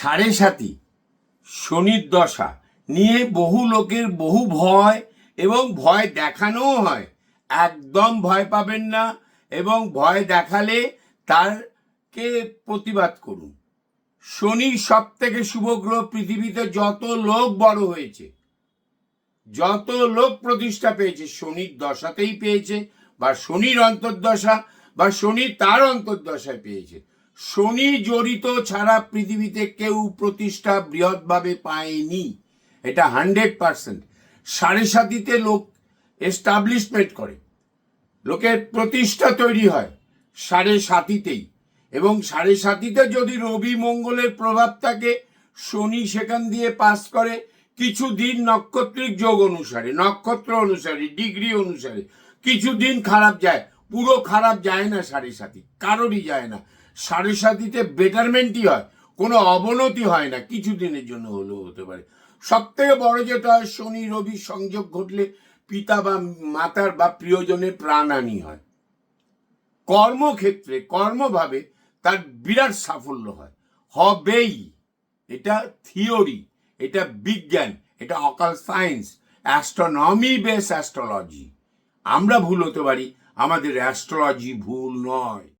সাড়ে সাতি শনির দশা নিয়ে বহু লোকের বহু ভয় এবং ভয় দেখানোও হয়। একদম ভয় পাবেন না, এবং ভয় দেখালে তারকে প্রতিবাদ করুন। শনি সব থেকে শুভ গ্রহ। পৃথিবীতে যত লোক বড় হয়েছে, যত লোক প্রতিষ্ঠা পেয়েছে, শনির দশাতেই পেয়েছে, বা শনির অন্তর্দশা বা শনি তার অন্তর্দশায় পেয়েছে। শনি জড়িত ছাড়া পৃথিবীতে কেউ প্রতিষ্ঠা বৃহৎভাবে পায়নি, এটা 100%। সাড়ে সাতিতে লোক এস্টাবলিশমেন্ট করে, লোকের প্রতিষ্ঠা তৈরি হয় সাড়ে সাতিতেই। এবং সাড়ে সাতিতে যদি রবি মঙ্গলের প্রভাব থাকে, শনি সেখান দিয়ে পাস করে কিছুদিন নক্ষত্রিক যোগ অনুসারে, নক্ষত্র অনুসারে, ডিগ্রি অনুসারে কিছুদিন খারাপ যায়। পুরো খারাপ যায় না, সাড়ে সাতি কারোরই যায় না। সাড়ে সাতিতে বেটারমেন্টই হয়, কোনো অবনতি হয় না, কিছুদিনের জন্য হলেও হতে পারে। সব থেকে বড় যেটা হয়, শনি রবি সংযোগ ঘটলে পিতা বা মাতার বা প্রিয়জনের প্রাণহানি হয়। কর্মক্ষেত্রে কর্মভাবে তার বিরাট সাফল্য হয়, হবেই। এটা থিওরি, এটা বিজ্ঞান, এটা অকাল সায়েন্স, অ্যাস্ট্রোনমি বেস অ্যাস্ট্রোলজি। আমরা ভুল হতে পারি, আমাদের অ্যাস্ট্রোলজি ভুল নয়।